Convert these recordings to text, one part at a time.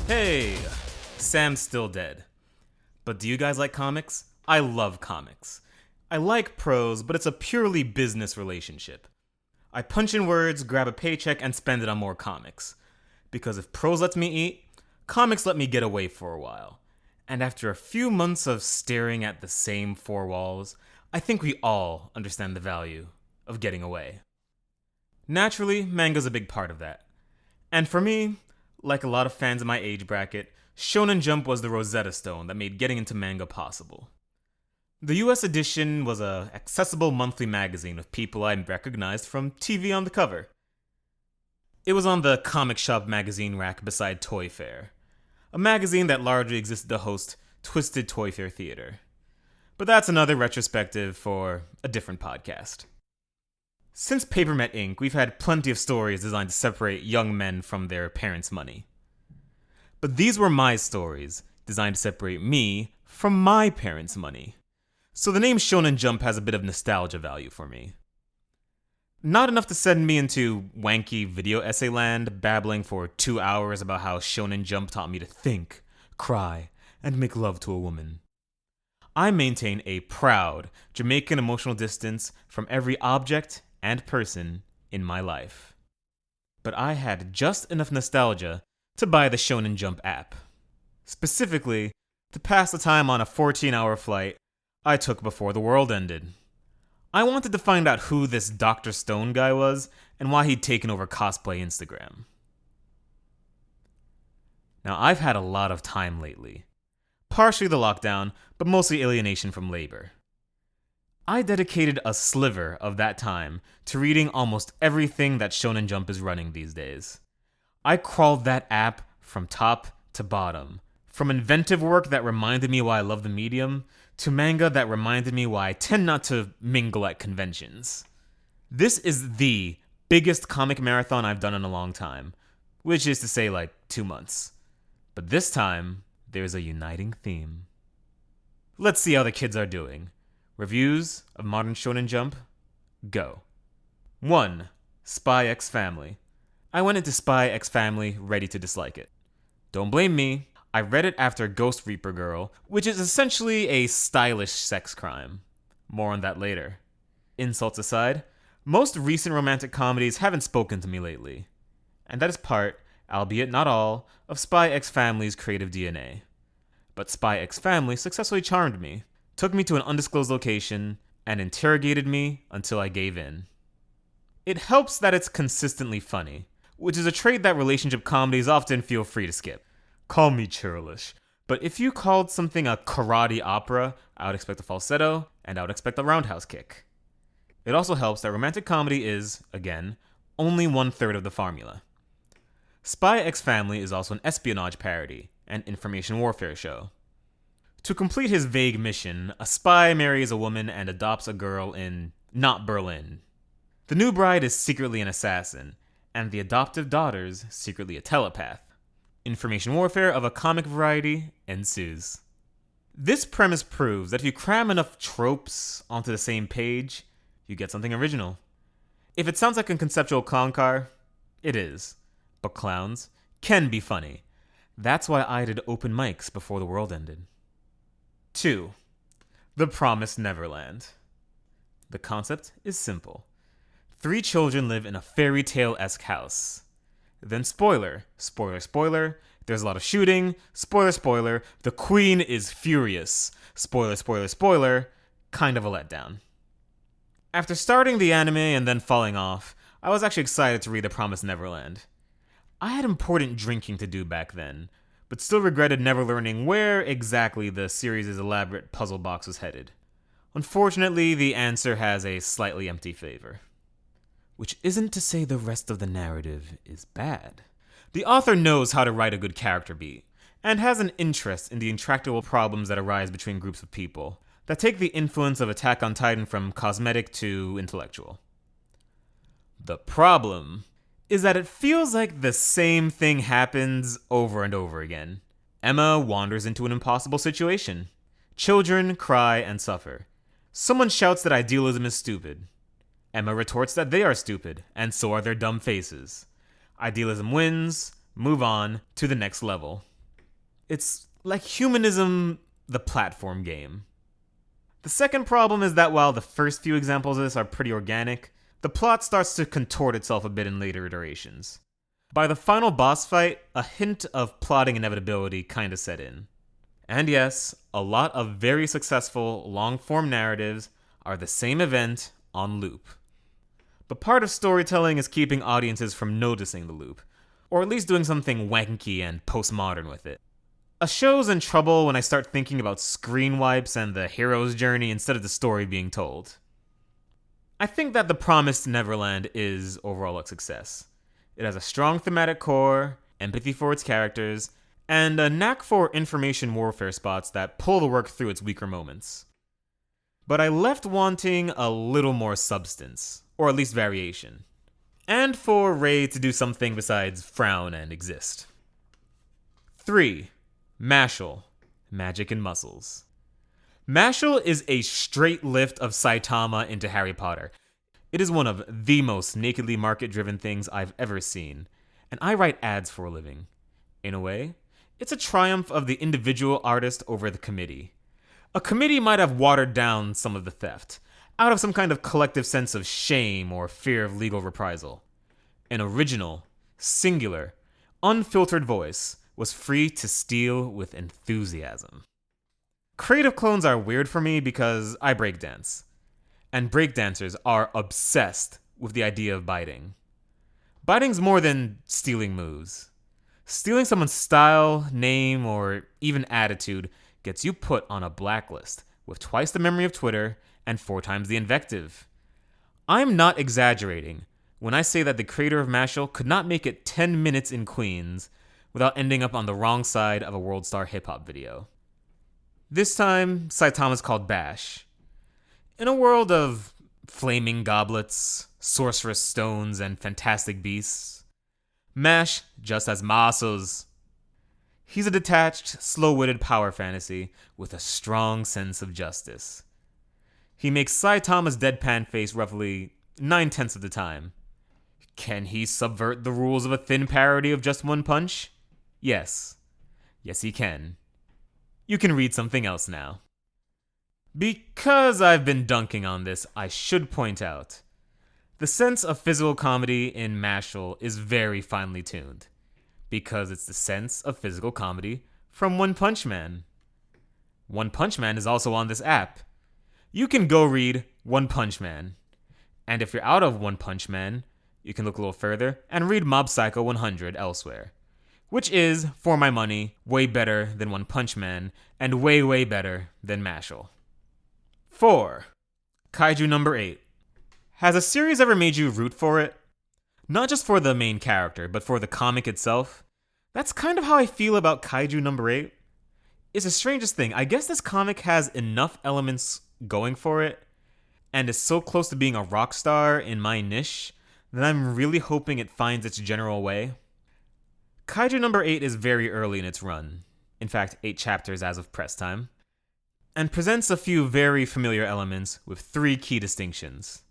Hey, Sam's still dead. But do you guys like comics? I love comics. I like prose, but it's a purely business relationship. I punch in words, grab a paycheck, and spend it on more comics. Because if prose lets me eat, comics let me get away for a while. And after a few months of staring at the same four walls, I think we all understand the value of getting away. Naturally, manga's a big part of that. And for me, like a lot of fans in my age bracket, Shonen Jump was the Rosetta Stone that made getting into manga possible. The US edition was a accessible monthly magazine with people I recognized from TV on the cover. It was on the comic shop magazine rack beside Toy Fair, a magazine that largely existed to host Twisted Toy Fair Theater. But that's another retrospective for a different podcast. Since Paper Met Inc., we've had plenty of stories designed to separate young men from their parents' money. But these were my stories, designed to separate me from my parents' money. So the name Shonen Jump has a bit of nostalgia value for me. Not enough to send me into wanky video essay land, babbling for 2 hours about how Shonen Jump taught me to think, cry, and make love to a woman. I maintain a proud Jamaican emotional distance from every object and person in my life. But I had just enough nostalgia to buy the Shonen Jump app. Specifically, to pass the time on a 14-hour flight I took before the world ended. I wanted to find out who this Dr. Stone guy was and why he'd taken over cosplay Instagram. Now, I've had a lot of time lately. Partially the lockdown, but mostly alienation from labor. I dedicated a sliver of that time to reading almost everything that Shonen Jump is running these days. I crawled that app from top to bottom, from inventive work that reminded me why I love the medium, to manga that reminded me why I tend not to mingle at conventions. This is the biggest comic marathon I've done in a long time, which is to say 2 months. But this time, there's a uniting theme. Let's see how the kids are doing. Reviews of modern Shonen Jump? Go. 1. Spy X Family. I went into Spy X Family ready to dislike it. Don't blame me. I read it after Ghost Reaper Girl, which is essentially a stylish sex crime. More on that later. Insults aside, most recent romantic comedies haven't spoken to me lately. And that is part, albeit not all, of Spy X Family's creative DNA. But Spy X Family successfully charmed me, took me to an undisclosed location, and interrogated me until I gave in. It helps that it's consistently funny, which is a trait that relationship comedies often feel free to skip. Call me churlish, but if you called something a karate opera, I would expect a falsetto, and I would expect a roundhouse kick. It also helps that romantic comedy is, again, only 1/3 of the formula. Spy X Family is also an espionage parody, and information warfare show. To complete his vague mission, a spy marries a woman and adopts a girl in not Berlin. The new bride is secretly an assassin, and the adoptive daughter's secretly a telepath. Information warfare of a comic variety ensues. This premise proves that if you cram enough tropes onto the same page, you get something original. If it sounds like a conceptual clown car, it is. But clowns can be funny. That's why I did open mics before the world ended. 2. The Promised Neverland. The concept is simple. 3 children live in a fairy tale-esque house. Then spoiler, there's a lot of shooting, spoiler, the queen is furious, spoiler, kind of a letdown. After starting the anime and then falling off, I was actually excited to read The Promised Neverland. I had important drinking to do back then, but still regretted never learning where exactly the series' elaborate puzzle box was headed. Unfortunately, the answer has a slightly empty flavor. Which isn't to say the rest of the narrative is bad. The author knows how to write a good character beat, and has an interest in the intractable problems that arise between groups of people, that take the influence of Attack on Titan from cosmetic to intellectual. The problem is that it feels like the same thing happens over and over again. Emma wanders into an impossible situation. Children cry and suffer. Someone shouts that idealism is stupid. Emma retorts that they are stupid, and so are their dumb faces. Idealism wins, move on to the next level. It's like Humanism, the platform game. The second problem is that while the first few examples of this are pretty organic, the plot starts to contort itself a bit in later iterations. By the final boss fight, a hint of plotting inevitability kinda set in. And yes, a lot of very successful long-form narratives are the same event on loop. But part of storytelling is keeping audiences from noticing the loop, or at least doing something wanky and postmodern with it. A show's in trouble when I start thinking about screen wipes and the hero's journey instead of the story being told. I think that The Promised Neverland is overall a success. It has a strong thematic core, empathy for its characters, and a knack for information warfare spots that pull the work through its weaker moments. But I left wanting a little more substance, or at least variation. And for Ray to do something besides frown and exist. 3. Mashle, Magic and Muscles. Mashle is a straight lift of Saitama into Harry Potter. It is one of the most nakedly market-driven things I've ever seen, and I write ads for a living. In a way, it's a triumph of the individual artist over the committee. A committee might have watered down some of the theft, out of some kind of collective sense of shame or fear of legal reprisal. An original, singular, unfiltered voice was free to steal with enthusiasm. Creative clones are weird for me because I breakdance, and breakdancers are obsessed with the idea of biting. Biting's more than stealing moves. Stealing someone's style, name, or even attitude gets you put on a blacklist with twice the memory of Twitter and 4 times the invective. I'm not exaggerating when I say that the creator of Mashle could not make it 10 minutes in Queens without ending up on the wrong side of a World Star hip-hop video. This time, Saitama's called Bash. In a world of flaming goblets, sorcerous stones, and fantastic beasts, Mash just has muscles. He's a detached, slow-witted power fantasy with a strong sense of justice. He makes Saitama's deadpan face roughly 9/10 of the time. Can he subvert the rules of a thin parody of Just One Punch? Yes. Yes, he can. You can read something else now. Because I've been dunking on this, I should point out, the sense of physical comedy in Mashle is very finely tuned, because it's the sense of physical comedy from One Punch Man. One Punch Man is also on this app. You can go read One Punch Man. And if you're out of One Punch Man, you can look a little further and read Mob Psycho 100 elsewhere, which is, for my money, way better than One Punch Man, and way, way better than Mashle. 4. Kaiju number 8. Has a series ever made you root for it? Not just for the main character, but for the comic itself? That's kind of how I feel about Kaiju number 8. It's the strangest thing. I guess this comic has enough elements going for it, and is so close to being a rock star in my niche, that I'm really hoping it finds its general way. Kaiju number 8 is very early in its run, in fact 8 chapters as of press time, and presents a few very familiar elements with 3 key distinctions.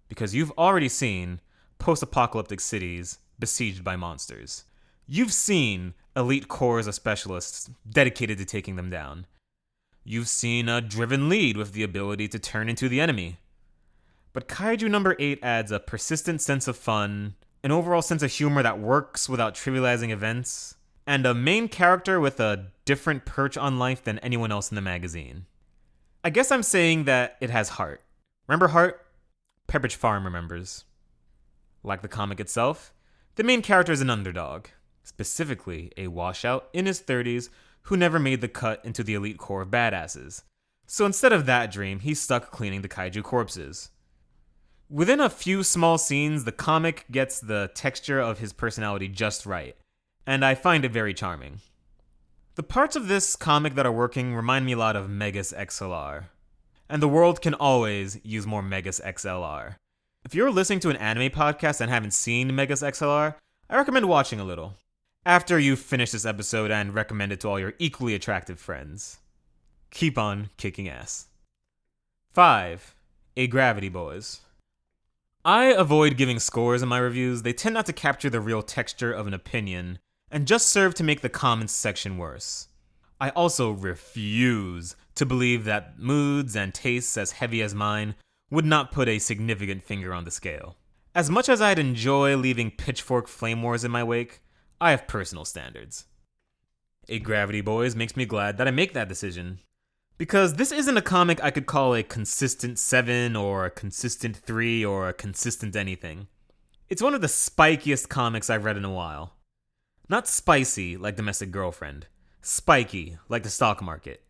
Because you've already seen post-apocalyptic cities besieged by monsters. You've seen elite corps of specialists dedicated to taking them down. You've seen a driven lead with the ability to turn into the enemy. But Kaiju number 8 adds a persistent sense of fun, an overall sense of humor that works without trivializing events, and a main character with a different perch on life than anyone else in the magazine. I guess I'm saying that it has heart. Remember heart? Pepperidge Farm remembers. Like the comic itself, the main character is an underdog, specifically a washout in his 30s who never made the cut into the elite corps of badasses. So instead of that dream, he's stuck cleaning the kaiju corpses. Within a few small scenes, the comic gets the texture of his personality just right, and I find it very charming. The parts of this comic that are working remind me a lot of Megas XLR, and the world can always use more Megas XLR. If you're listening to an anime podcast and haven't seen Megas XLR, I recommend watching a little, after you finish this episode and recommend it to all your equally attractive friends. Keep on kicking ass. 5. A Gravity Boys. I avoid giving scores in my reviews. They tend not to capture the real texture of an opinion, and just serve to make the comments section worse. I also refuse to believe that moods and tastes as heavy as mine would not put a significant finger on the scale. As much as I'd enjoy leaving pitchfork flame wars in my wake, I have personal standards. A Gravity Boys makes me glad that I make that decision, because this isn't a comic I could call a consistent 7 or a consistent 3 or a consistent anything. It's one of the spikiest comics I've read in a while. Not spicy like Domestic Girlfriend, spiky like the stock market.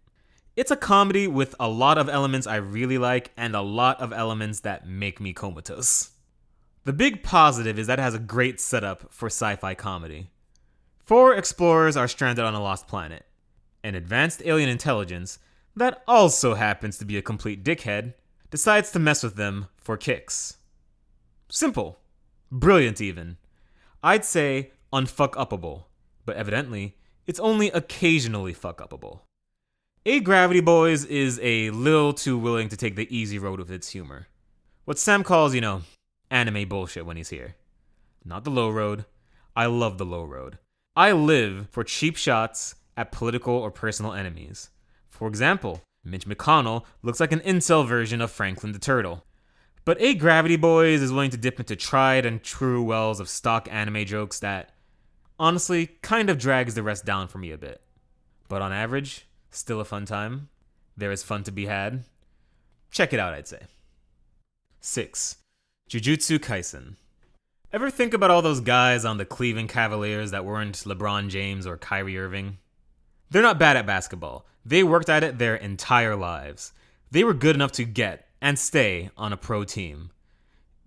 It's a comedy with a lot of elements I really like and a lot of elements that make me comatose. The big positive is that it has a great setup for sci-fi comedy. 4 explorers are stranded on a lost planet. An advanced alien intelligence that also happens to be a complete dickhead decides to mess with them for kicks. Simple. Brilliant even. I'd say unfuck-uppable, but evidently, it's only occasionally fuck-uppable. A Gravity Boys is a little too willing to take the easy road with its humor. What Sam calls, anime bullshit when he's here. Not the low road. I love the low road. I live for cheap shots at political or personal enemies. For example, Mitch McConnell looks like an incel version of Franklin the Turtle. But A Gravity Boys is willing to dip into tried and true wells of stock anime jokes that, honestly, kind of drags the rest down for me a bit. But on average, still a fun time. There is fun to be had. Check it out, I'd say. 6. Jujutsu Kaisen. Ever think about all those guys on the Cleveland Cavaliers that weren't LeBron James or Kyrie Irving? They're not bad at basketball. They worked at it their entire lives. They were good enough to get and stay on a pro team.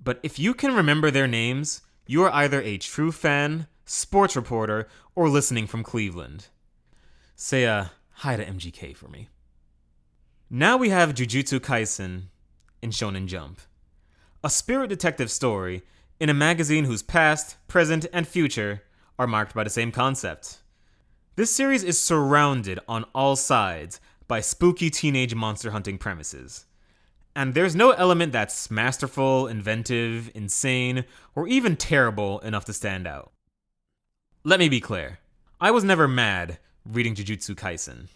But if you can remember their names, you are either a true fan, sports reporter, or listening from Cleveland. Say hi to MGK for me. Now we have Jujutsu Kaisen in Shonen Jump. A spirit detective story in a magazine whose past, present, and future are marked by the same concept. This series is surrounded on all sides by spooky teenage monster hunting premises. And there's no element that's masterful, inventive, insane, or even terrible enough to stand out. Let me be clear. I was never mad reading Jujutsu Kaisen.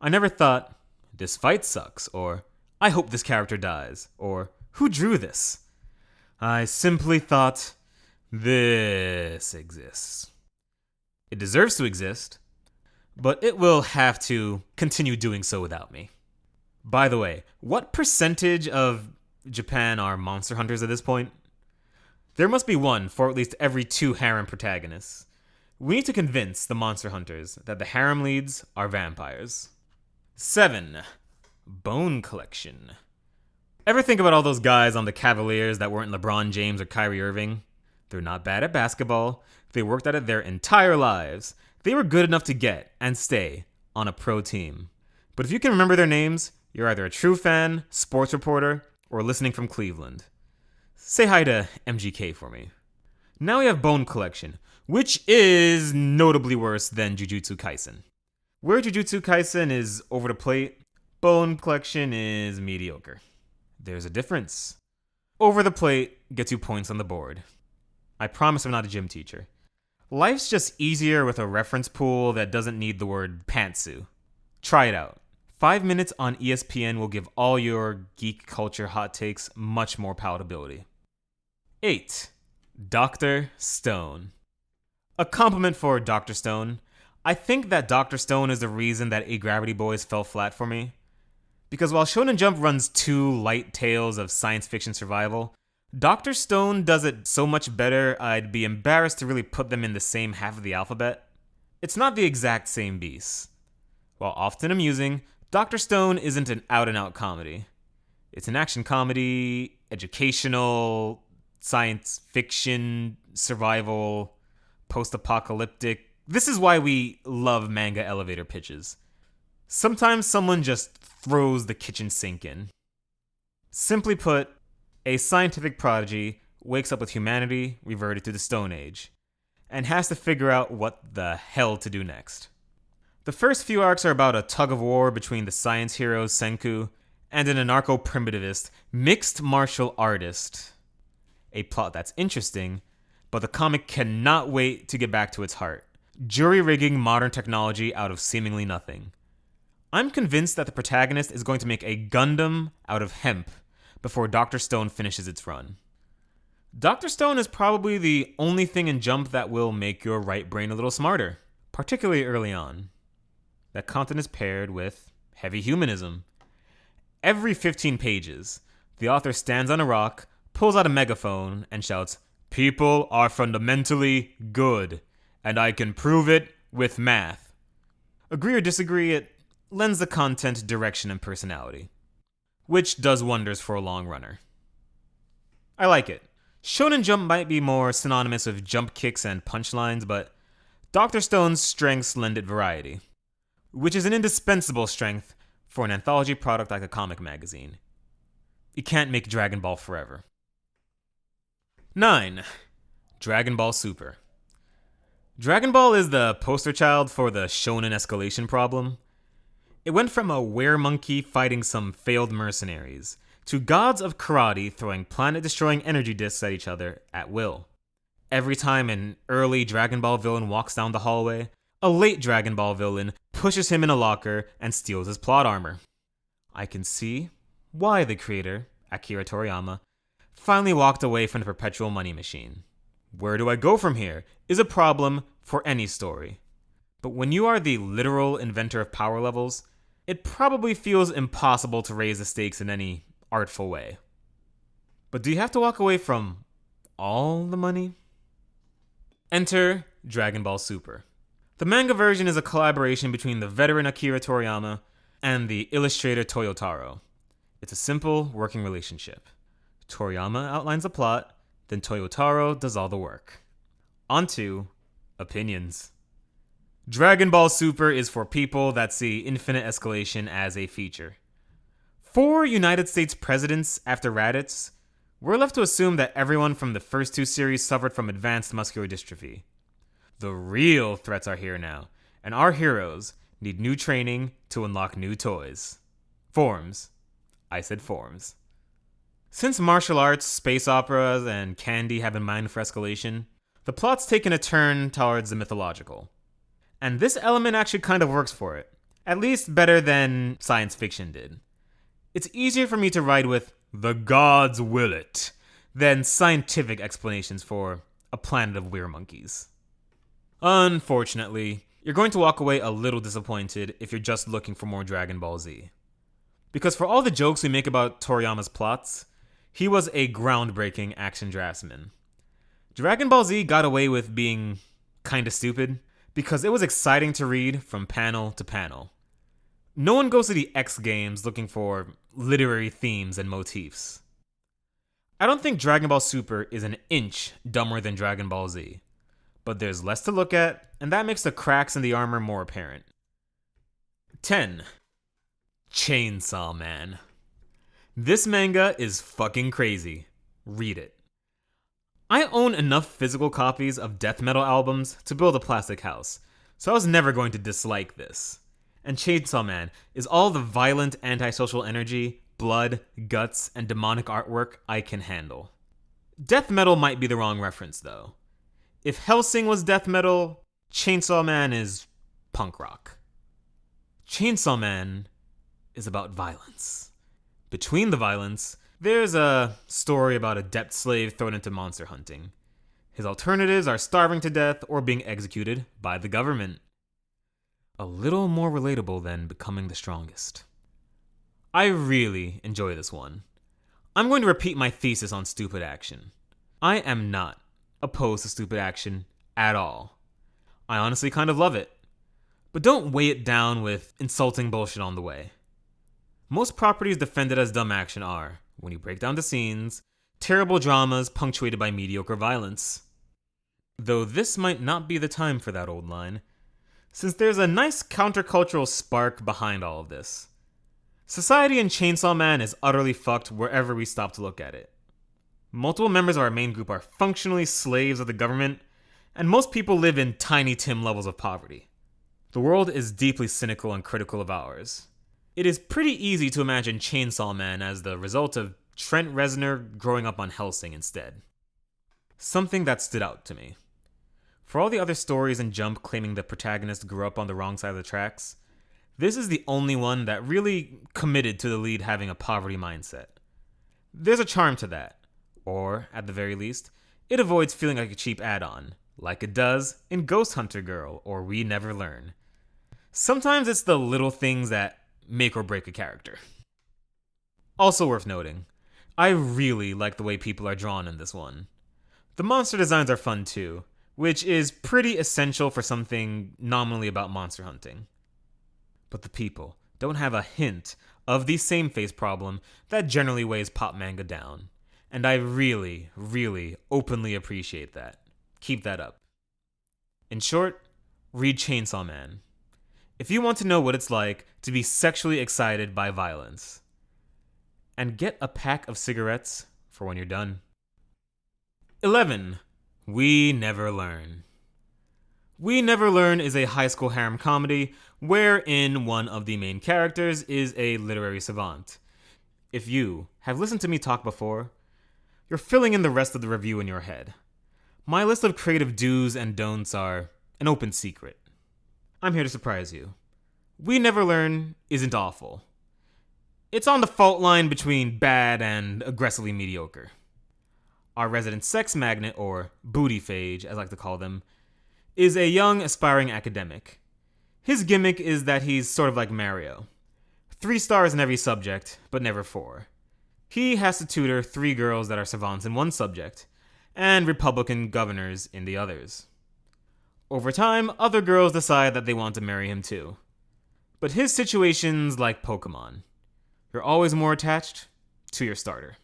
I never thought, this fight sucks, or I hope this character dies, or who drew this? I simply thought, this exists. It deserves to exist, but it will have to continue doing so without me. By the way, what percentage of Japan are monster hunters at this point? There must be one for at least every 2 harem protagonists. We need to convince the monster hunters that the harem leads are vampires. 7. Bone Collection. Ever think about all those guys on the Cavaliers that weren't LeBron James or Kyrie Irving? They're not bad at basketball. They worked at it their entire lives. They were good enough to get and stay on a pro team. But if you can remember their names, you're either a true fan, sports reporter, or listening from Cleveland. Say hi to MGK for me. Now we have Bone Collection, which is notably worse than Jujutsu Kaisen. Where Jujutsu Kaisen is over the plate, Bone Collection is mediocre. There's a difference. Over the plate gets you points on the board. I promise I'm not a gym teacher. Life's just easier with a reference pool that doesn't need the word pantsu. Try it out. 5 minutes on ESPN will give all your geek culture hot takes much more palatability. 8. Dr. Stone. A compliment for Dr. Stone. I think that Dr. Stone is the reason that A Gravity Boys fell flat for me. Because while Shonen Jump runs 2 light tales of science fiction survival, Dr. Stone does it so much better I'd be embarrassed to really put them in the same half of the alphabet. It's not the exact same beast. While often amusing, Dr. Stone isn't an out-and-out comedy. It's an action comedy, educational, science fiction, survival, post-apocalyptic. This is why we love manga elevator pitches. Sometimes someone just throws the kitchen sink in. Simply put, a scientific prodigy wakes up with humanity reverted to the Stone Age, and has to figure out what the hell to do next. The first few arcs are about a tug-of-war between the science hero Senku and an anarcho-primitivist mixed martial artist. A plot that's interesting, but the comic cannot wait to get back to its heart, jury-rigging modern technology out of seemingly nothing. I'm convinced that the protagonist is going to make a Gundam out of hemp before Dr. Stone finishes its run. Dr. Stone is probably the only thing in Jump that will make your right brain a little smarter, particularly early on. That content is paired with heavy humanism. Every 15 pages, the author stands on a rock, pulls out a megaphone, and shouts, "People are fundamentally good, and I can prove it with math." Agree or disagree, it lends the content direction and personality, which does wonders for a long runner. I like it. Shonen Jump might be more synonymous with jump kicks and punchlines, but Dr. Stone's strengths lend it variety, which is an indispensable strength for an anthology product like a comic magazine. You can't make Dragon Ball forever. 9. Dragon Ball Super. Dragon Ball is the poster child for the shonen escalation problem. It went from a were-monkey fighting some failed mercenaries to gods of karate throwing planet-destroying energy discs at each other at will. Every time an early Dragon Ball villain walks down the hallway, a late Dragon Ball villain pushes him in a locker and steals his plot armor. I can see why the creator, Akira Toriyama, finally walked away from the perpetual money machine. Where do I go from here is a problem for any story. But when you are the literal inventor of power levels, it probably feels impossible to raise the stakes in any artful way. But do you have to walk away from all the money? Enter Dragon Ball Super. The manga version is a collaboration between the veteran Akira Toriyama and the illustrator Toyotaro. It's a simple working relationship. Toriyama outlines the plot, then Toyotaro does all the work. On to opinions. Dragon Ball Super is for people that see infinite escalation as a feature. 4 United States presidents after Raditz, we're left to assume that everyone from the first 2 series suffered from advanced muscular dystrophy. The real threats are here now, and our heroes need new training to unlock new toys. Forms. I said forms. Since martial arts, space operas, and candy have been mined for escalation, the plot's taken a turn towards the mythological. And this element actually kind of works for it, at least better than science fiction did. It's easier for me to ride with "the gods will it" than scientific explanations for a planet of were-monkeys. Unfortunately, you're going to walk away a little disappointed if you're just looking for more Dragon Ball Z. Because for all the jokes we make about Toriyama's plots, he was a groundbreaking action draftsman. Dragon Ball Z got away with being kinda stupid because it was exciting to read from panel to panel. No one goes to the X Games looking for literary themes and motifs. I don't think Dragon Ball Super is an inch dumber than Dragon Ball Z, but there's less to look at, and that makes the cracks in the armor more apparent. 10. Chainsaw Man. This manga is fucking crazy. Read it. I own enough physical copies of death metal albums to build a plastic house, so I was never going to dislike this. And Chainsaw Man is all the violent antisocial energy, blood, guts, and demonic artwork I can handle. Death metal might be the wrong reference, though. If Hellsing was death metal, Chainsaw Man is punk rock. Chainsaw Man is about violence. Between the violence, there's a story about a debt slave thrown into monster hunting. His alternatives are starving to death or being executed by the government. A little more relatable than becoming the strongest. I really enjoy this one. I'm going to repeat my thesis on stupid action. I am not opposed to stupid action at all. I honestly kind of love it. But don't weigh it down with insulting bullshit on the way. Most properties defended as dumb action are, when you break down the scenes, terrible dramas punctuated by mediocre violence. Though this might not be the time for that old line, since there's a nice countercultural spark behind all of this. Society in Chainsaw Man is utterly fucked wherever we stop to look at it. Multiple members of our main group are functionally slaves of the government, and most people live in Tiny Tim levels of poverty. The world is deeply cynical and critical of ours. It is pretty easy to imagine Chainsaw Man as the result of Trent Reznor growing up on Hellsing instead. Something that stood out to me. For all the other stories in Jump claiming the protagonist grew up on the wrong side of the tracks, This is the only one that really committed to the lead having a poverty mindset. There's a charm to that, or, at the very least, it avoids feeling like a cheap add-on, like it does in Ghost Hunter Girl or We Never Learn. Sometimes it's the little things that make or break a character. Also worth noting, I really like the way people are drawn in this one. The monster designs are fun too, which is pretty essential for something nominally about monster hunting. But the people don't have a hint of the same face problem that generally weighs pop manga down. And I really, really openly appreciate that. Keep that up. In short, read Chainsaw Man. If you want to know what it's like to be sexually excited by violence. And get a pack of cigarettes for when you're done. 11. We Never Learn. We Never Learn is a high school harem comedy wherein one of the main characters is a literary savant. If you have listened to me talk before, you're filling in the rest of the review in your head. My list of creative do's and don'ts are an open secret. I'm here to surprise you. We Never Learn isn't awful. It's on the fault line between bad and aggressively mediocre. Our resident sex magnet, or booty phage, as I like to call them, is a young, aspiring academic. His gimmick is that he's sort of like Mario. 3 stars in every subject, but never 4. He has to tutor 3 girls that are savants in one subject, and Republican governors in the others. Over time, other girls decide that they want to marry him too. But his situation's like Pokemon. You're always more attached to your starter.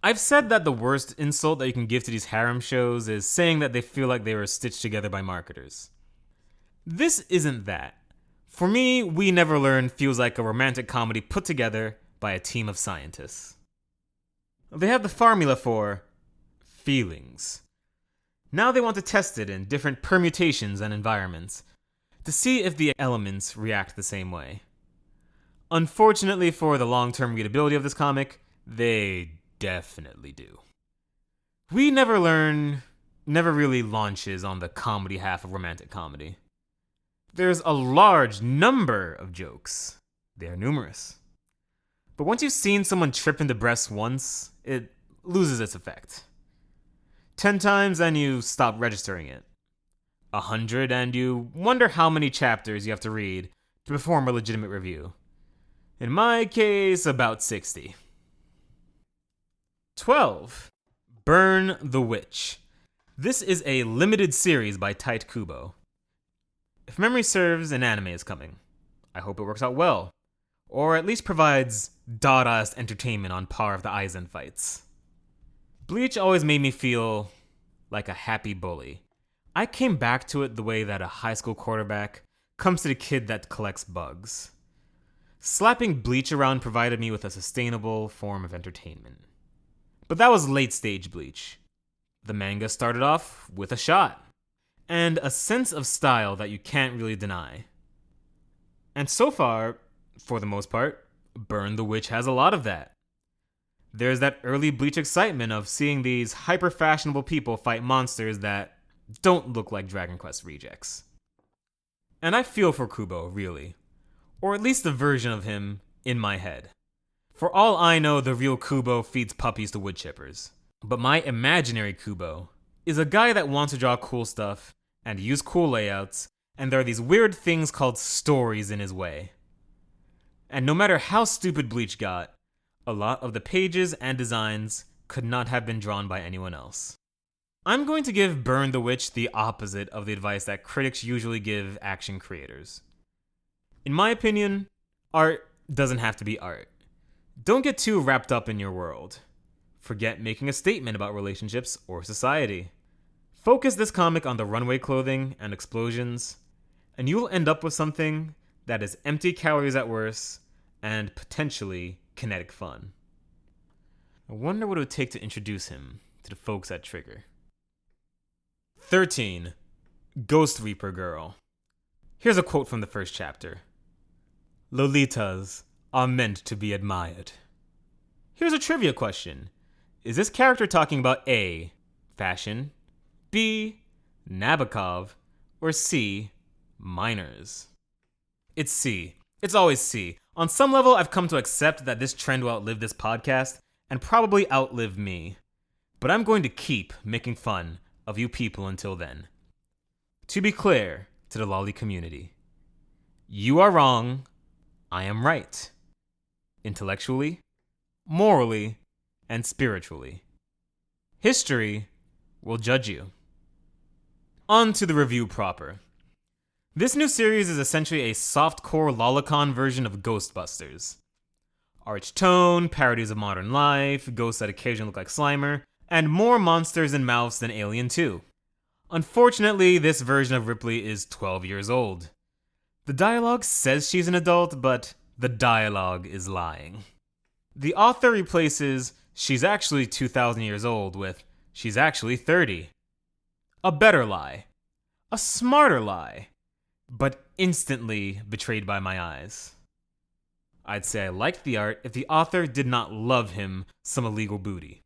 I've said that the worst insult that you can give to these harem shows is saying that they feel like they were stitched together by marketers. This isn't that. For me, We Never Learn feels like a romantic comedy put together by a team of scientists. They have the formula for feelings. Now they want to test it in different permutations and environments to see if the elements react the same way. Unfortunately for the long-term readability of this comic, they definitely do. We Never Learn never really launches on the comedy half of romantic comedy. There's a large number of jokes. They are numerous. But once you've seen someone trip into breasts once, it loses its effect. 10 times and you stop registering it. 100 and you wonder how many chapters you have to read to perform a legitimate review. In my case, about 60. 12. Burn the Witch. This is a limited series by Tite Kubo. If memory serves, an anime is coming. I hope it works out well. Or at least provides Dadaist entertainment on par with the Aizen fights. Bleach always made me feel like a happy bully. I came back to it the way that a high school quarterback comes to the kid that collects bugs. Slapping Bleach around provided me with a sustainable form of entertainment. But that was late stage Bleach. The manga started off with a shot. And a sense of style that you can't really deny. And so far, for the most part, Burn the Witch has a lot of that. There's that early Bleach excitement of seeing these hyper-fashionable people fight monsters that don't look like Dragon Quest rejects. And I feel for Kubo, really. Or at least the version of him in my head. For all I know, the real Kubo feeds puppies to wood chippers. But my imaginary Kubo is a guy that wants to draw cool stuff and use cool layouts, and there are these weird things called stories in his way. And no matter how stupid Bleach got, a lot of the pages and designs could not have been drawn by anyone else. I'm going to give Burn the Witch the opposite of the advice that critics usually give action creators. In my opinion, art doesn't have to be art. Don't get too wrapped up in your world. Forget making a statement about relationships or society. Focus this comic on the runway clothing and explosions, and you'll end up with something that is empty calories at worst and potentially kinetic fun. I wonder what it would take to introduce him to the folks at Trigger. 13. Ghost Reaper Girl. Here's a quote from the first chapter. Lolitas are meant to be admired. Here's a trivia question. Is this character talking about A, fashion, B, Nabokov, or C, minors? It's C. It's always C. On some level, I've come to accept that this trend will outlive this podcast and probably outlive me. But I'm going to keep making fun of you people until then. To be clear to the lolly community, you are wrong, I am right. Intellectually, morally, and spiritually. History will judge you. On to the review proper. This new series is essentially a softcore lolicon version of Ghostbusters. Arch tone, parodies of modern life, ghosts that occasionally look like Slimer, and more monsters and mouths than Alien 2. Unfortunately, this version of Ripley is 12 years old. The dialogue says she's an adult, but the dialogue is lying. The author replaces "she's actually 2,000 years old" with "she's actually 30. A better lie. A smarter lie. But instantly betrayed by my eyes. I'd say I liked the art if the author did not love him some illegal booty.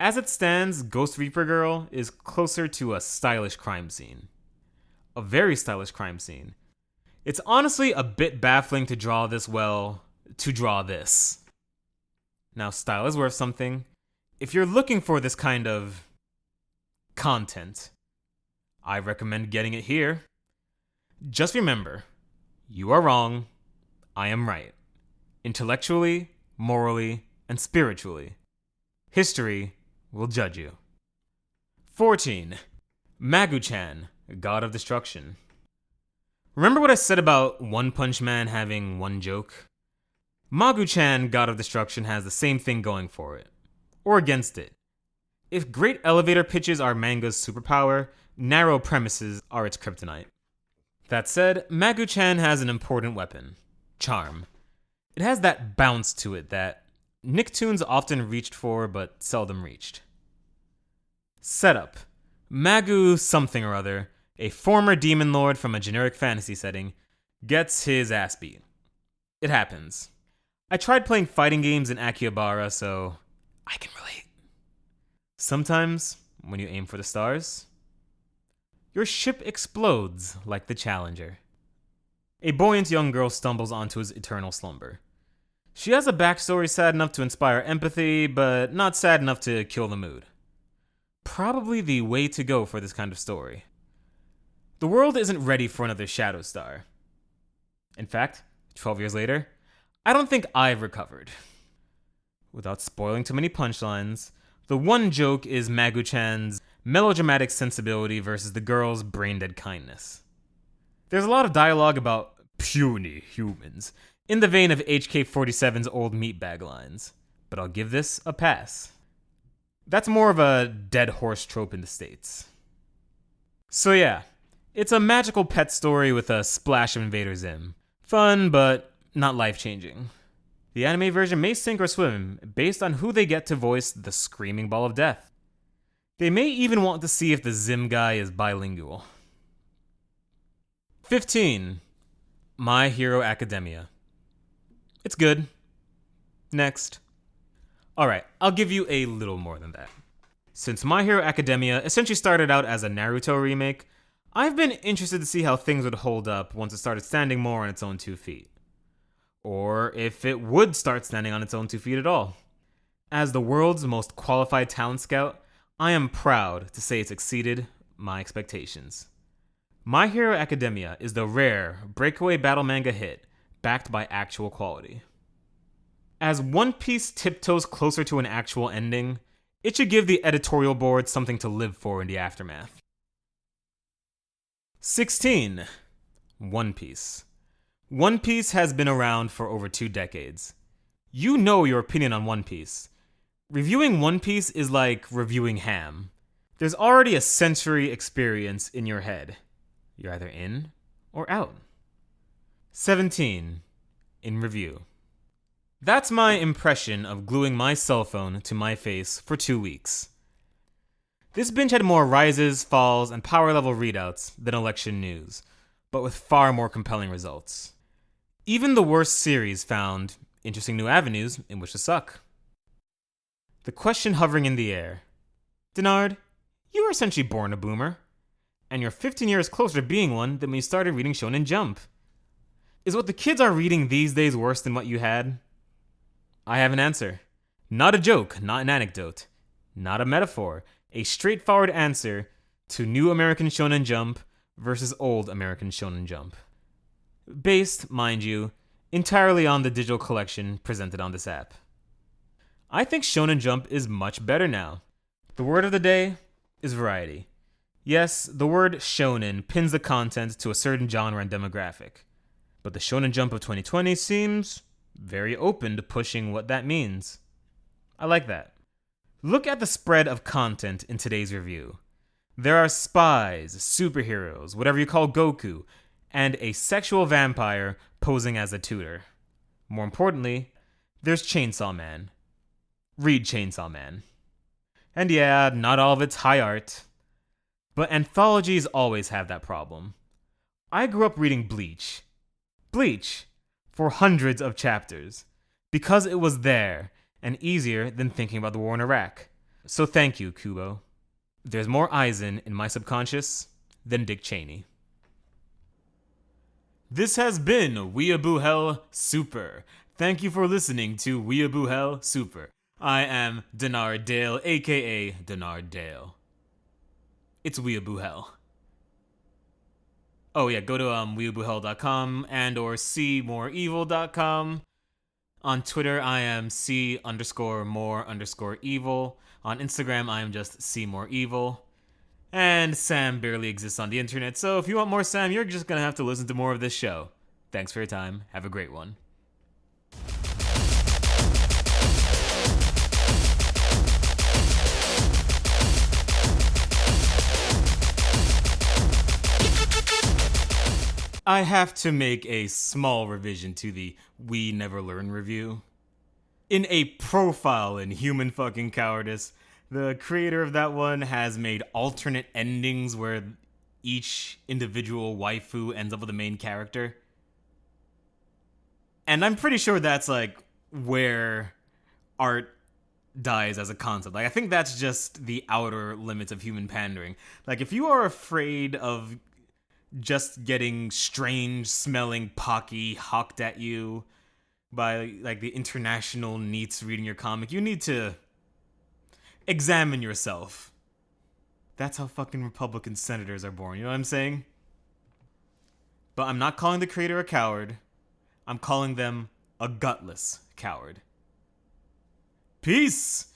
As it stands, Ghost Reaper Girl is closer to a stylish crime scene. A very stylish crime scene. It's honestly a bit baffling to draw this. Now, style is worth something. If you're looking for this kind of content, I recommend getting it here. Just remember, you are wrong, I am right. Intellectually, morally, and spiritually. History will judge you. 14. Magu-chan, God of Destruction. Remember what I said about One Punch Man having one joke? Magu-chan, God of Destruction has the same thing going for it. Or against it. If great elevator pitches are manga's superpower, narrow premises are its kryptonite. That said, Magu-chan has an important weapon. Charm. It has that bounce to it that Nicktoons often reached for but seldom reached. Setup. Magu something or other, a former demon lord from a generic fantasy setting, gets his ass beat. It happens. I tried playing fighting games in Akihabara, so I can relate. Sometimes, when you aim for the stars, your ship explodes like the Challenger. A buoyant young girl stumbles onto his eternal slumber. She has a backstory sad enough to inspire empathy, but not sad enough to kill the mood. Probably the way to go for this kind of story. The world isn't ready for another Shadow Star. In fact, 12 years later, I don't think I've recovered. Without spoiling too many punchlines, the one joke is Magu-chan's melodramatic sensibility versus the girl's brain-dead kindness. There's a lot of dialogue about puny humans, in the vein of HK-47's old meatbag lines, but I'll give this a pass. That's more of a dead horse trope in the States. So yeah, it's a magical pet story with a splash of Invader Zim. Fun, but not life-changing. The anime version may sink or swim based on who they get to voice the screaming ball of death. They may even want to see if the Zim guy is bilingual. 15. My Hero Academia. It's good. Next. Alright, I'll give you a little more than that. Since My Hero Academia essentially started out as a Naruto remake, I've been interested to see how things would hold up once it started standing more on its own 2 feet. Or if it would start standing on its own 2 feet at all. As the world's most qualified talent scout, I am proud to say it's exceeded my expectations. My Hero Academia is the rare breakaway battle manga hit backed by actual quality. As One Piece tiptoes closer to an actual ending, it should give the editorial board something to live for in the aftermath. 16. One Piece. One Piece has been around for over 2 decades. You know your opinion on One Piece. Reviewing One Piece is like reviewing ham. There's already a sensory experience in your head. You're either in or out. 17. In review. That's my impression of gluing my cell phone to my face for 2 weeks. This binge had more rises, falls, and power level readouts than election news, but with far more compelling results. Even the worst series found interesting new avenues in which to suck. The question hovering in the air. Dennard, you were essentially born a boomer, and you're 15 years closer to being one than when you started reading Shonen Jump. Is what the kids are reading these days worse than what you had? I have an answer. Not a joke, not an anecdote, not a metaphor. A straightforward answer to New American Shonen Jump versus Old American Shonen Jump. Based, mind you, entirely on the digital collection presented on this app. I think Shonen Jump is much better now. The word of the day is variety. Yes, the word shonen pins the content to a certain genre and demographic. But the Shonen Jump of 2020 seems very open to pushing what that means. I like that. Look at the spread of content in today's review. There are spies, superheroes, whatever you call Goku, and a sexual vampire posing as a tutor. More importantly, there's Chainsaw Man. Read Chainsaw Man. And yeah, not all of it's high art. But anthologies always have that problem. I grew up reading Bleach. For hundreds of chapters. Because it was there, and easier than thinking about the war in Iraq. So thank you, Kubo. There's more Aizen in my subconscious than Dick Cheney. This has been Weeaboo Hell Super. Thank you for listening to Weeaboo Hell Super. I am Dennard Dale, aka Dennard Dale. It's Weeaboo Hell. Oh yeah, go to weeaboohell.com and or cmoreevil.com. On Twitter, I am c_more_evil. On Instagram, I am just cmoreevil. And Sam barely exists on the internet, so if you want more Sam, you're just gonna have to listen to more of this show. Thanks for your time. Have a great one. I have to make a small revision to the We Never Learn review. In a profile in human fucking cowardice, the creator of that one has made alternate endings where each individual waifu ends up with the main character. And I'm pretty sure that's like where art dies as a concept. Like I think that's just the outer limits of human pandering. Like if you are afraid of just getting strange smelling Pocky hawked at you by like the international NEETs reading your comic, you need to examine yourself. That's how fucking Republican senators are born, you know what I'm saying? But I'm not calling the creator a coward. I'm calling them a gutless coward. Peace!